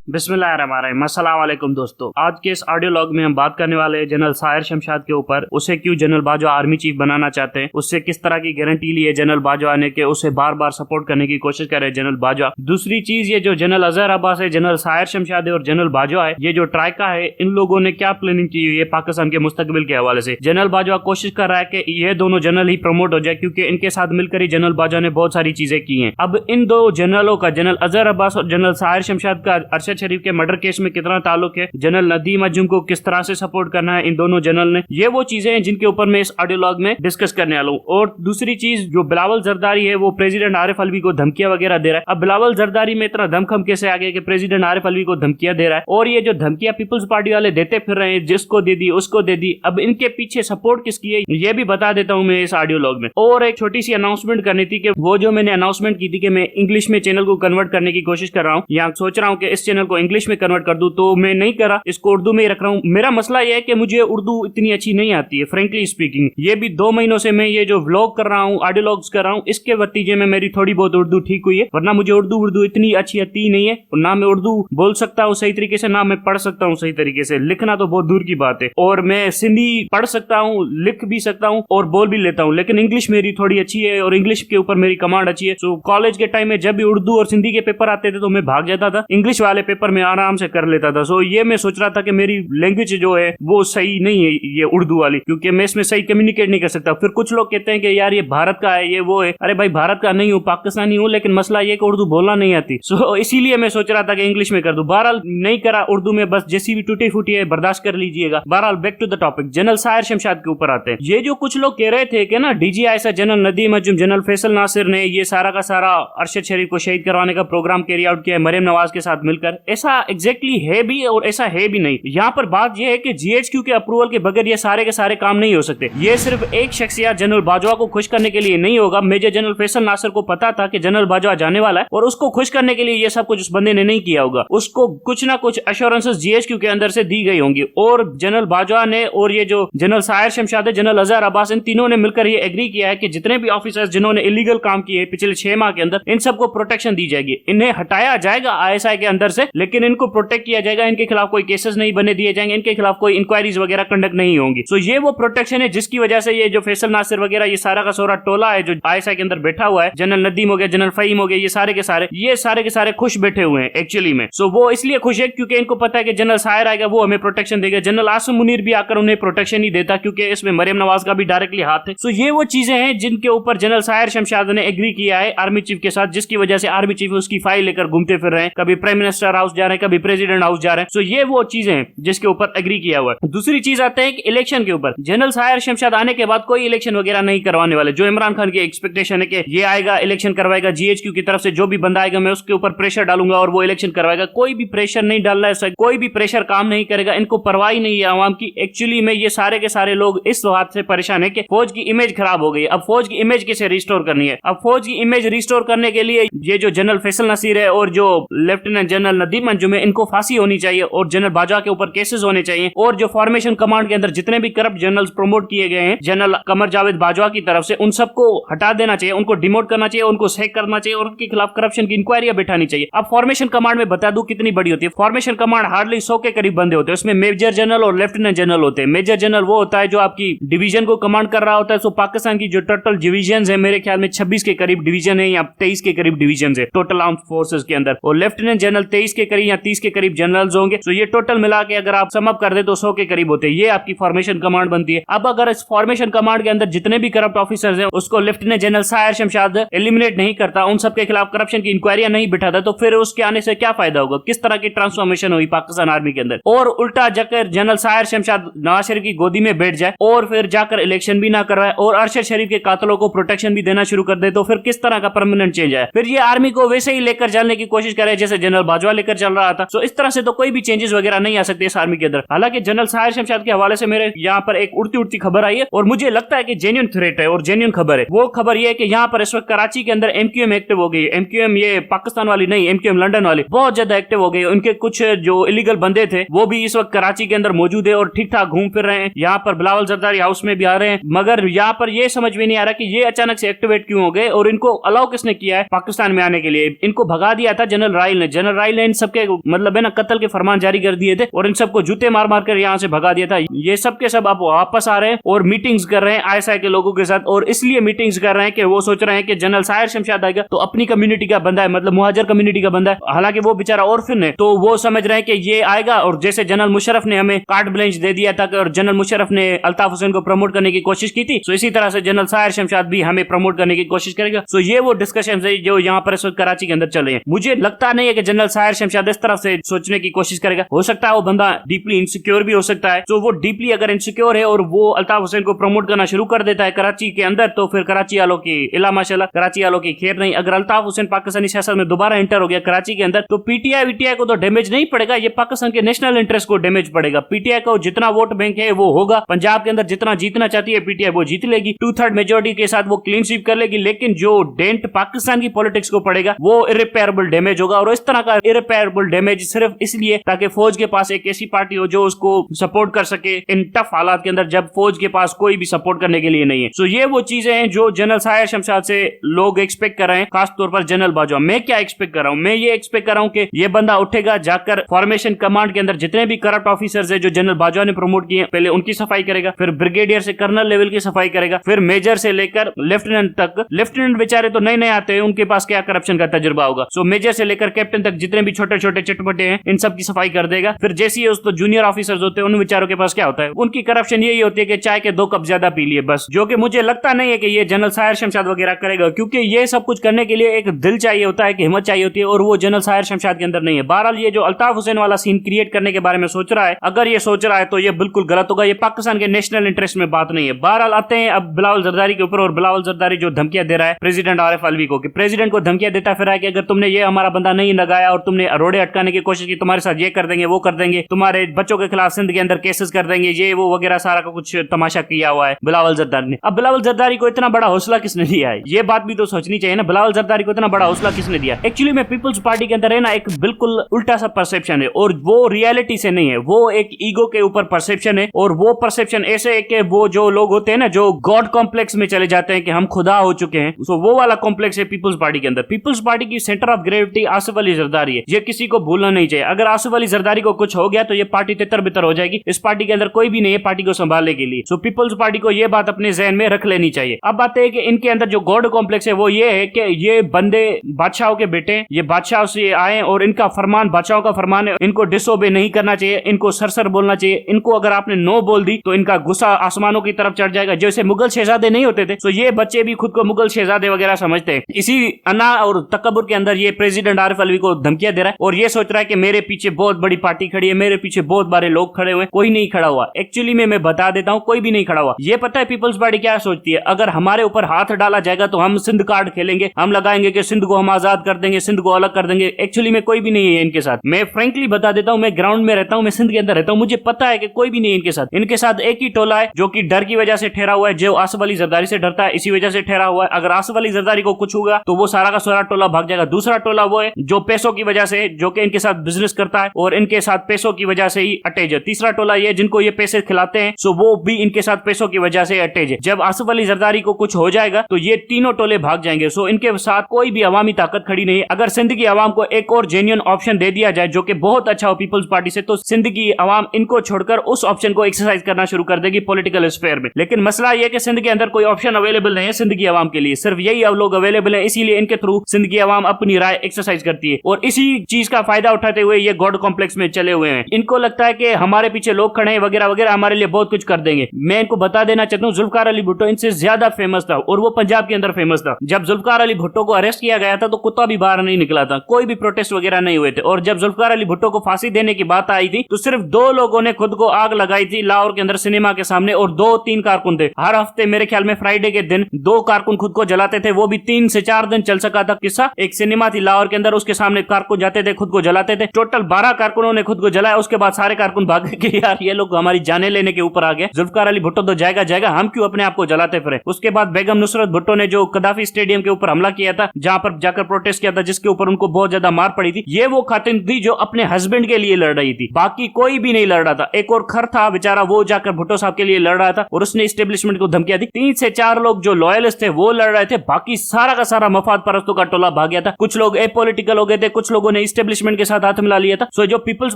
बिस्मिल्लाहिर्रहमानिर्रहीम। अस्सलाम वालेकुम दोस्तों, आज के इस ऑडियो लॉग में हम बात करने वाले हैं जनरल साहिर शमशाद के ऊपर। उसे क्यों जनरल बाजवा आर्मी चीफ बनाना चाहते हैं, उससे किस तरह की गारंटी ली है जनरल बाजवा ने कि उसे बार बार सपोर्ट करने की कोशिश करे जनरल बाजवा। दूसरी चीज, ये जो जनरल अजहर अब्बास है, जनरल साहिर शमशाद है और जनरल बाजवा है, ये जो ट्राइका है, इन लोगों ने क्या प्लानिंग की हुई है पाकिस्तान के मुस्तकबिल के हवाले से। जनरल बाजवा कोशिश कर रहा है कि ये दोनों जनरल ही प्रमोट हो जाए, क्योंकि इनके साथ मिलकर ही जनरल बाजवा ने बहुत सारी चीजें की हैं। अब इन दो जनरलों का, जनरल अजहर अब्बास और जनरल साहिर शमशाद का अरशद शरीफ के मर्डर केस में कितना ताल्लुक है, जनरल नदीम अंजुम को किस तरह से सपोर्ट करना है इन दोनों जनरल ने, ये वो चीजें हैं जिनके ऊपर मैं इस ऑडियो लॉग में डिस्कस करने वाला हूं। और दूसरी चीज, जो बिलावल जरदारी है वो प्रेसिडेंट आरिफ अलवी को धमकियां वगैरह दे रहा है। अब बिलावल जरदारी में इतना दमखम कैसे आ गया कि प्रेसिडेंट आरिफ अलवी को धमकियां दे रहा है, और ये जो धमकियां पीपल्स पार्टी वाले देते फिर रहे हैं, जिसको दे दी उसको दे दी, अब इनके पीछे सपोर्ट किसकी है ये भी बता देता हूं मैं इस ऑडियो लॉग में। और एक छोटी सी अनाउंसमेंट करनी थी कि वो जो मैंने अनाउंसमेंट की थी कि मैं इंग्लिश में चैनल को कन्वर्ट करने की कोशिश कर रहा हूँ, या सोच रहा हूँ कि इस चैनल को इंग्लिश में कन्वर्ट कर दूं, तो मैं नहीं करा, इसको उर्दू में ही रख रहा हूँ। मेरा मसला यह है कि मुझे उर्दू इतनी अच्छी नहीं आती है, फ्रेंकली स्पीकिंग। ये भी 2 महीनों से मैं ये जो व्लॉग कर रहा हूँ, ऑडियो लॉग्स कर रहा हूँ, इसके नतीजे में मेरी थोड़ी बहुत उर्दू ठीक हुई है, वरना मुझे उर्दू इतनी अच्छी आती ही नहीं है। ना मैं उर्दू बोल सकता हूँ सही तरीके से, ना मैं पढ़ सकता हूँ सही तरीके से, लिखना तो बहुत दूर की बात है। और मैं सिंधी पढ़ सकता हूँ, लिख भी सकता हूँ और बोल भी लेता हूँ, लेकिन इंग्लिश मेरी थोड़ी अच्छी है और इंग्लिश के ऊपर मेरी कमांड अच्छी है। सो कॉलेज के टाइम में जब भी उर्दू और सिंधी के पेपर आते थे तो मैं भाग जाता था, इंग्लिश वाले पेपर में आराम से कर लेता था। सो ये मैं सोच रहा था कि मेरी लैंग्वेज जो है वो सही नहीं है ये उर्दू वाली, क्योंकि मैं इसमें सही कम्युनिकेट नहीं कर सकता। फिर कुछ लोग कहते हैं कि यार ये भारत का है, ये वो है। अरे भाई, भारत का नहीं हूँ, पाकिस्तानी हूँ, लेकिन मसला ये कि उर्दू बोलना नहीं आती। सो इसीलिए मैं सोच रहा था कि इंग्लिश में कर दूं। बहरहाल नहीं करा, उर्दू में बस जैसी भी टूटी फूटी है बर्दाश्त कर लीजिएगा। बहरहाल back to the topic, general Sahir Shamshad के ऊपर आते हैं। ये जो कुछ लोग कह रहे थे कि ना DGI general Nadeem Anjum, general Faisal Nasir ने ये सारा का सारा अरशद शरीफ को शहीद करवाने का प्रोग्राम कैरी आउट किया है मरियम नवाज के साथ मिलकर, ऐसा एग्जैक्टली है भी और ऐसा है भी नहीं। यहाँ पर बात यह है कि GHQ के अप्रूवल के बगैर ये सारे के सारे काम नहीं हो सकते। ये सिर्फ एक शख्स या जनरल बाजवा को खुश करने के लिए नहीं होगा। मेजर जनरल फैसल नासिर को पता था कि जनरल बाजवा जाने वाला है, और उसको खुश करने के लिए ये सब कुछ उस बंदे ने नहीं किया होगा। उसको कुछ ना कुछ अश्योरेंसेस GHQ के अंदर से दी गई होंगी, और जनरल बाजवा ने और ये जो जनरल साहिर शमशाद, जनरल अजहर अब्बास, इन तीनों ने मिलकर ये एग्री किया है कि जितने भी ऑफिसर्स जिन्होंने इलीगल काम किए पिछले 6 माह के अंदर, इन सबको प्रोटेक्शन दी जाएगी। इन्हें हटाया जाएगा ISI के अंदर से, लेकिन इनको प्रोटेक्ट किया जाएगा। इनके खिलाफ कोई केसेस नहीं बने दिए जाएंगे, इनके खिलाफ कोई इंक्वायरीज वगैरह कंडक्ट नहीं होंगी। सो ये वो प्रोटेक्शन है जिसकी वजह से ये जो फैसल नासिर वगैरह, ये सारा का सारा टोला है जो ISI के अंदर बैठा हुआ है, जनरल नदीम हो गया, जनरल फहीम हो गया, ये सारे के सारे खुश बैठे हुए हैं एक्चुअली में। सो वो इसलिए खुश है क्योंकि इनको पता है कि जनरल साहिर आएगा, वो हमें प्रोटेक्शन देगा। जनरल आसिम मुनीर भी आकर उन्हें प्रोटेक्शन ही देता, क्योंकि इसमें मरियम नवाज का भी डायरेक्टली हाथ है। सो ये वो चीजें हैं जिनके ऊपर जनरल साहिर शमशाद ने एग्री किया है आर्मी चीफ के साथ, जिसकी वजह से आर्मी चीफ उसकी फाइल लेकर घूमते फिर रहे हैं, कभी प्राइम मिनिस्टर हाउस जा रहे हैं, कभी प्रेसिडेंट हाउस जा रहे हैं। सो ये वो चीजें हैं जिसके ऊपर एग्री किया हुआ है। दूसरी चीज आते हैं कि इलेक्शन के ऊपर। जनरल साहिर शमशाद आने के बाद कोई इलेक्शन वगैरह नहीं करवाने वाले। जो इमरान खान की एक्सपेक्टेशन है कि ये आएगा, इलेक्शन करवाएगा, GHQ की तरफ से जो भी बंदा आएगा मैं उसके ऊपर प्रेशर डालूंगा और वो इलेक्शन करवाएगा, कोई भी प्रेशर नहीं डाल रहा है, कोई भी प्रेशर काम नहीं करेगा। इनको परवाह ही नहीं है आवाम की। एक्चुअली में ये सारे के सारे लोग इस बात से परेशान है कि फौज की इमेज खराब हो गई। अब फौज की इमेज कैसे रिस्टोर करनी है? अब फौज की इमेज रिस्टोर करने के लिए ये जो जनरल फैसल नासिर है और जो लेफ्टिनेंट जनरल नदीम अंजुम है, इनको फांसी होनी चाहिए, और जनरल बाजवा के ऊपर केसेस होने चाहिए, और जो फॉर्मेशन कमांड के अंदर जितने भी करप्ट जनरल्स प्रमोट किए गए हैं जनरल कमर जावेद बाजवा की तरफ से, उन सबको हटा देना चाहिए, उनको डिमोट करना चाहिए, उनको सैक करना चाहिए, और उनके खिलाफ करप्शन की इंक्वायरी बैठानी चाहिए। अब फॉर्मेशन कमांड में बता दूं कितनी बड़ी होती है। फॉर्मेशन कमांड हार्डली 100 के करीब बंदे होते हैं। उसमें मेजर जनरल और लेफ्टिनेंट जनरल होते हैं। मेजर जनरल वो होता है जो आपकी डिवीजन को कमांड कर रहा होता है। सो पाकिस्तान की जो टोटल डिवीजन है, मेरे ख्याल में 26 के करीब डिवीजन है या 23 के करीब डिवीजन है टोटल आर्म्ड फोर्सेस के अंदर, और लेफ्टिनेंट जनरल 23 के करीब या 30 के करीब जनरल्स होंगे। सो ये टोटल मिला के अगर आप सम अप कर दे तो 100 के करीब होते हैं। ये आपकी फॉर्मेशन कमांड बनती है। अब अगर इस फॉर्मेशन कमांड के अंदर जितने भी करप्ट ऑफिसर्स हैं उसको lieutenant general Sahir Shamshad eliminate नहीं करता, उन सबके खिलाफ करप्शन की इंक्वायरियां नहीं बिठाता, तो फिर उसके आने से क्या फायदा होगा? किस तरह की ट्रांसफॉर्मेशन हुई पाकिस्तान आर्मी के अंदर? और उल्टा जाकर जनरल साहिर शमशाद नवाज शरीफ की गोदी में बैठ जाए और फिर जाकर इलेक्शन भी ना करवाए और अरशद शरीफ के कातलों को प्रोटेक्शन भी देना शुरू कर दे, तो फिर किस तरह का परमानेंट चेंज आए? फिर ये आर्मी को वैसे ही लेकर चलने की कोशिश करे जैसे जनरल बाजवा लेकर चल रहा था। सो इस तरह से तो कोई भी चेंजेस वगैरह नहीं आ सकते इस आर्मी के अंदर। हालांकि जनरल साहिर शमशाद के हवाले से मेरे यहाँ पर एक उड़ती खबर आई है, और मुझे लगता है कि जेन्युइन थ्रेट है और जेन्युइन खबर है। वो खबर ये है कि यहाँ पर इस वक्त कराची के अंदर MQM एक्टिव हो गई है। MQM ये पाकिस्तान वाली नहीं, MQM लंदन वाली बहुत ज्यादा एक्टिव हो गई। उनके कुछ जो इलीगल बंदे थे वो भी इस वक्त कराची के अंदर मौजूद है और ठीक ठाक घूम फिर रहे हैं। यहाँ पर बिलावल जरदारी हाउस में भी आ रहे हैं, मगर यहाँ पर ये समझ में नहीं आ रहा कि ये अचानक से एक्टिवेट क्यों हो गए और इनको अलाउ किसने किया है पाकिस्तान में आने के लिए। इनको भगा दिया था जनरल राइल ने। जनरल राइल ने इन सबके मतलब है ना कत्ल के फरमान जारी कर दिए थे और इन सबको जूते मार मार कर यहाँ से भगा दिया था। ये सब के सब अब वापस आ रहे हैं और मीटिंग्स कर रहे हैं आईएसआई के लोगों के साथ, और इसलिए मीटिंग्स कर रहे हैं कि वो सोच रहे हैं कि जनरल साहिर शमशाद आएगा तो अपनी कम्युनिटी का बंदा है, मतलब मुहाजिर कम्युनिटी का बंदा है, हालांकि वो बेचारा ऑर्फन है, तो वो समझ रहे हैं कि ये आएगा और जैसे जनरल मुशर्रफ ने हमें कार्ड ब्लैंच दे दिया था और जनरल मुशर्रफ ने अल्ताफ हुसैन को प्रमोट करने की कोशिश की थी, तो इसी तरह से जनरल साहिर शमशाद भी हमें प्रमोट करने की कोशिश करेगा। सो ये वो डिस्कशन है जो यहाँ पर इस वक्त कराची के अंदर चल रहे हैं। मुझे लगता नहीं है कि जनरल साहिर शमशाद इस तरफ से सोचने की कोशिश करेगा। हो सकता है वो बंदा डीपली इनसिक्योर भी हो सकता है, तो वो डीपली अगर इनसिक्योर है और वो अल्ताफ हुसैन को प्रमोट करना शुरू कर देता है कराची के अंदर, तो फिर कराची वालों की इला माशाल्लाह कराची वालों की खैर नहीं। अगर अल्ताफ हुसैन पाकिस्तानी सियासत में दोबारा एंटर हो गया कराची के अंदर, तो पीटीआई वीटीआई को तो डैमेज नहीं पड़ेगा, ये पाकिस्तान के नेशनल इंटरेस्ट को डैमेज पड़ेगा। पीटीआई को जितना वोट बैंक है वो होगा, पंजाब के अंदर जितना जीतना चाहती है पीटीआई वो जीत लेगी, 2/3 मेजोरिटी के साथ वो क्लीन स्वीप कर लेगी, लेकिन जो डेंट पाकिस्तान की पॉलिटिक्स को पड़ेगा वो इरिपेयरेबल डैमेज होगा। और इस तरह का इरिपेयरेबल डैमेज सिर्फ इसलिए ताकि फौज के पास एक ऐसी पार्टी हो जो उसको सपोर्ट कर सके इन टफ हालात के अंदर जब फौज के पास कोई भी सपोर्ट करने के लिए नहीं है। सो ये वो चीजें हैं जो जनरल साहिर शमशाद से लोग एक्सपेक्ट कर रहे हैं, खासतौर पर जनरल बाजवा। मैं क्या एक्सपेक्ट कर रहा हूं? मैं ये एक्सपेक्ट कर रहा हूं कि ये बंदा उठेगा, जाकर फॉर्मेशन कमांड के अंदर जितने भी करप्ट ऑफिसर्स है जो जनरल बाजवा ने प्रमोट किए पहले उनकी सफाई करेगा, फिर ब्रिगेडियर से कर्नल लेवल की सफाई करेगा, फिर मेजर से लेकर लेफ्टिनेंट तक। लेफ्टिनेंट बेचारे तो नए नए आते हैं, उनके पास क्या करप्शन का तजुर्बा होगा। सो मेजर से लेकर कैप्टन तक जितने भी छोटे छोटे चटपटे हैं इन सब की सफाई कर देगा। फिर जैसे ही तो जूनियर ऑफिसर्स होते हैं उन बेचारों के पास क्या होता है, उनकी करप्शन यही होती है कि चाय के 2 कप ज्यादा पी लिए बस, जो कि मुझे लगता नहीं है कि ये जनरल साहिर शमशाद वगैरह करेगा, क्योंकि ये सब कुछ करने के लिए एक दिल चाहिए होता है, कि हिम्मत चाहिए होती है, और वो जनरल साहिर शमशाद के अंदर नहीं है। बहरहाल ये जो अल्ताफ हुसैन वाला सीन क्रिएट करने के बारे में सोच रहा है, अगर ये सोच रहा है तो ये बिल्कुल गलत होगा, ये पाकिस्तान के नेशनल इंटरेस्ट में बात नहीं है। बहरहाल आते हैं अब बिलावल जरदारी के ऊपर, और बिलावल जरदारी जो धमकियां दे रहा है प्रेसिडेंट आरिफ अलवी को, कि प्रेसिडेंट को धमकियां देता फिर है कि अगर तुमने ये हमारा बंदा नहीं लगाया और तुमने रोड़े अटकाने की कोशिश की, तुम्हारे साथ ये कर देंगे वो कर देंगे, तुम्हारे बच्चों के खिलाफ सिंध के अंदर केसेस कर देंगे, ये वो वगैरह सारा का कुछ तमाशा किया हुआ है बिलावल जरदारी ने। अब बिलावल जरदारी को इतना बड़ा हौसला किसने दिया है, ये बात भी तो सोचनी चाहिए ना। बिलावल जरदारी को इतना बड़ा हौसला किसने दिया? एक्चुअली में पीपल्स पार्टी के अंदर है ना एक बिल्कुल उल्टा सा परसेप्शन है, और वो रियलिटी से नहीं है, वो एक ईगो के ऊपर परसेप्शन है। और वो परसेप्शन ऐसे है कि वो जो लोग होते हैं ना जो गॉड कॉम्प्लेक्स में चले जाते हैं कि हम खुदा हो चुके हैं, तो वो वाला कॉम्प्लेक्स है पीपल्स पार्टी के अंदर। पीपल्स पार्टी की centre of gravity Asif Ali Zardari है, ये किसी को भूलना नहीं चाहिए। अगर आसिफ अली जरदारी को कुछ हो गया तो ये पार्टी तितर बितर हो जाएगी। इस पार्टी के अंदर कोई भी नहीं है पार्टी को संभालने के लिए। सो पीपल्स पार्टी को ये बात अपने जहन में रख लेनी चाहिए। अब बात है कि इनके अंदर जो गॉड कॉम्प्लेक्स है वो ये है कि ये बंदे बादशाहों के बेटे, ये बादशाह से आए और इनका फरमान बादशाहों का फरमान है, इनको डिसोबे नहीं करना चाहिए, इनको सरसर बोलना चाहिए। इनको अगर आपने नो बोल दी तो इनका गुस्सा आसमानों की तरफ चढ़ जाएगा। जैसे मुगल शहजादे नहीं होते थे, तो ये बच्चे भी खुद को मुगल शहजादे वगैरह समझते हैं। इसी अना और तकब्बुर के अंदर ये प्रेसिडेंट आरिफ अलवी को धमकियां दे रहा है और ये सोच रहा है कि मेरे पीछे बहुत बड़ी पार्टी खड़ी है, मेरे पीछे बहुत बारे लोग खड़े हुए। कोई नहीं खड़ा हुआ। एक्चुअली में मैं बता देता हूं, कोई भी नहीं खड़ा हुआ। ये पता है पीपल्स पार्टी क्या सोचती है? अगर हमारे ऊपर हाथ डाला जाएगा तो हम सिंध कार्ड खेलेंगे, हम लगाएंगे कि सिंध को हम आजाद कर देंगे, सिंध को अलग कर देंगे। एक्चुअली में कोई भी नहीं है इनके साथ। मैं फ्रेंकली बता देता हूं, मैं ग्राउंड में रहता हूं, मैं सिंध के अंदर रहता हूं, मुझे पता है कि कोई भी नहीं है इनके साथ। इनके साथ एक ही टोला है जो कि डर की वजह से ठहरा हुआ है, जो आसिफ अली जरदारी से डरता है, इसी वजह से ठहरा हुआ है। अगर आसिफ अली जरदारी को कुछ होगा तो वो सारा का सारा टोला भाग जाएगा। दूसरा टोला वो है जो पैसों की वजह से, जो कि इनके साथ बिजनेस करता है और इनके साथ पैसों की वजह से ही अटैच है। तीसरा टोला ये जिनको ये पैसे खिलाते हैं, सो वो भी इनके साथ पैसों की वजह से अटैच है। जब आसिफ अली जरदारी को कुछ हो जाएगा तो ये तीनों टोले भाग जाएंगे। सो इनके साथ कोई भी अवामी ताकत खड़ी नहीं है। अगर सिंध की आवाम को एक और जेन्युइन ऑप्शन दे दिया जाए जो कि बहुत अच्छा हो पीपल्स पार्टी से, तो सिंध की आवाम इनको छोड़कर उस ऑप्शन को एक्सरसाइज करना शुरू कर देगी पॉलिटिकल स्फेयर में। लेकिन मसला यह कि सिंध के अंदर कोई ऑप्शन अवेलेबल नहीं है सिंध की आवाम के लिए, सिर्फ यही लोग अवेलेबल है, इसीलिए इनके थ्रू सिंध की आवाम अपनी राय एक्सरसाइज करती है। और इसी चीज का फायदा उठाते हुए ये गॉड कॉम्प्लेक्स में चले हुए हैं। इनको लगता है कि हमारे पीछे लोग खड़े हैं वगैरह वगैरह, हमारे लिए बहुत कुछ कर देंगे। मैं इनको बता देना चाहता हूँ, जुल्फकार अली भुट्टो इनसे ज्यादा फेमस था और वो पंजाब के अंदर फेमस था। जब जुल्फकार अली भुट्टो को अरेस्ट किया गया था तो कुत्ता भी बाहर नहीं निकला था, कोई भी प्रोटेस्ट वगैरह नहीं हुए थे। और जब जुल्फकार अली भुट्टो को फांसी देने की बात आई थी तो सिर्फ 2 लोगों ने खुद को आग लगाई थी लाहौर के अंदर सिनेमा के सामने, और 2-3 कारकुन थे। हर हफ्ते मेरे ख्याल में फ्राइडे के दिन 2 कारकुन खुद को जलाते थे, वो भी 3 से 4 दिन चल सका था किस्सा। एक सिनेमा थी लाहौर के अंदर, उसके सामने कारकुन जाते थे, खुद को जलाते थे। टोटल 12 कारकुनों ने खुद को जलाया। उसके बाद सारे कारकुन भाग गए, यार ये लोग हमारी जाने लेने के ऊपर आ गए, जुल्फकार अली भुट्टो तो जाएगा जाएगा, हम क्यों अपने आप को जलाते फिरे। उसके बाद बेगम नुसरत भुट्टो ने जो कदाफी स्टेडियम के ऊपर हमला किया था, जहां पर जाकर प्रोटेस्ट किया था, जिसके ऊपर उनको बहुत ज्यादा मार पड़ी थी, ये वो खातिन थी जो अपने हस्बैंड के लिए लड़ रही थी, बाकी कोई भी नहीं लड़ रहा था। एक और खर था बेचारा, वो जाकर भुट्टो साहब के लिए लड़ रहा था और उसने एस्टेब्लिशमेंट को धमकियां दी। 3 से 4 लोग जो लॉयलिस्ट थे वो लड़ रहे थे, बाकी सारा का सारा मफाद परस्तों का टोला भाग गया था। कुछ लोग एपॉलिटिकल हो गए थे, कुछ लोगों ने इस्टेब्लिशमेंट के साथ हाथ मिला लिया था। सो जो पीपल्स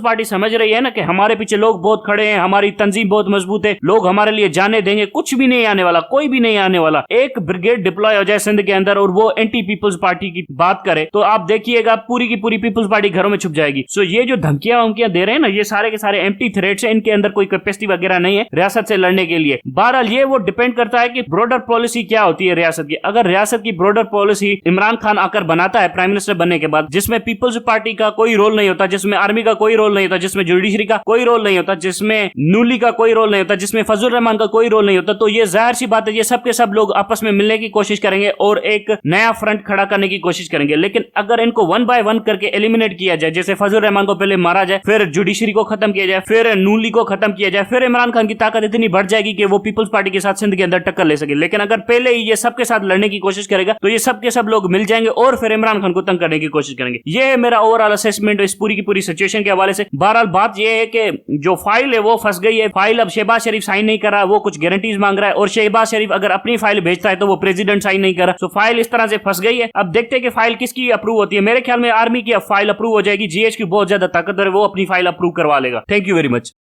पार्टी समझ रही है ना कि हमारे पीछे लोग बहुत खड़े हैं, हमारी तंजीम बहुत मजबूत है, लोग हमारे लिए जाने देंगे, कुछ भी नहीं आने वाला, कोई भी नहीं आने वाला। एक ब्रिगेड डिप्लॉय हो जाए सिंध के अंदर और वो एंटी पीपल्स पार्टी की बात करे तो आप देखिएगा पूरी की पूरी पीपल्स पार्टी घरों में छुप जाएगी। सो ये जो धमकियां उमकियां दे रहे हैं ना, ये सारे के सारे एम्प्टी थ्रेट्स है, इनके अंदर कोई कैपेसिटी वगैरह नहीं है रियासत से लड़ने के लिए। बहरहाल ये वो डिपेंड करता है कि ब्रॉडर पॉलिसी क्या होती है रियासत की। अगर रियासत की ब्रॉडर पॉलिसी इमरान खान आकर बनाता है प्राइम मिनिस्टर बनने के बाद, जिसमें पीपल्स पार्टी का कोई रोल नहीं होता, जिसमें आर्मी का कोई रोल नहीं होता, जिसमें जुडिशरी का कोई रोल नहीं होता, जिसमें नूली का कोई रोल नहीं होता, जिसमें फजल रहमान का कोई रोल नहीं होता, तो ये जाहिर सी बात है ये सब के सब लोग आपस में मिलने की कोशिश करेंगे और एक नया फ्रंट खड़ा करने की कोशिश करेंगे। लेकिन अगर इनको वन बाय वन करके एलिमिनेट किया जाए, जैसे फजल रहमान को पहले मारा जाए, फिर जुडिशरी को खत्म किया जाए, फिर नूली को खत्म किया जाए, फिर इमरान खान की ताकत इतनी बढ़ जाएगी कि वो पीपल्स पार्टी के साथ सिंध के अंदर टक्कर ले सके। लेकिन अगर पहले ही ये सबके साथ लड़ने की कोशिश करेगा तो ये सब के सब लोग मिल जाएंगे और फिर इमरान खान को तंग करने की कोशिश करेंगे। ये है मेरा ओवरऑल असेसमेंट इस पूरी की पूरी सिचुएशन के हवाले से। बहरहाल बात यह है कि जो फाइल है वो फंस गई है। फाइल अब शहबाज शरीफ साइन नहीं कर रहा, वो कुछ गारंटीज मांग रहा है, और शहबाज शरीफ अगर अपनी फाइल भेजता है तो वो प्रेसिडेंट साइन नहीं कर रहा। तो फाइल इस तरह से फंस गई है। अब देखते हैं कि फाइल किसकी अप्रूव होती है। मेरे ख्याल में आर्मी की अब फाइल अप्रूव हो जाएगी। जीएच की बहुत ज्यादा ताकतवर है, वो अपनी फाइल अप्रूव करवा लेगा। Thank you very much.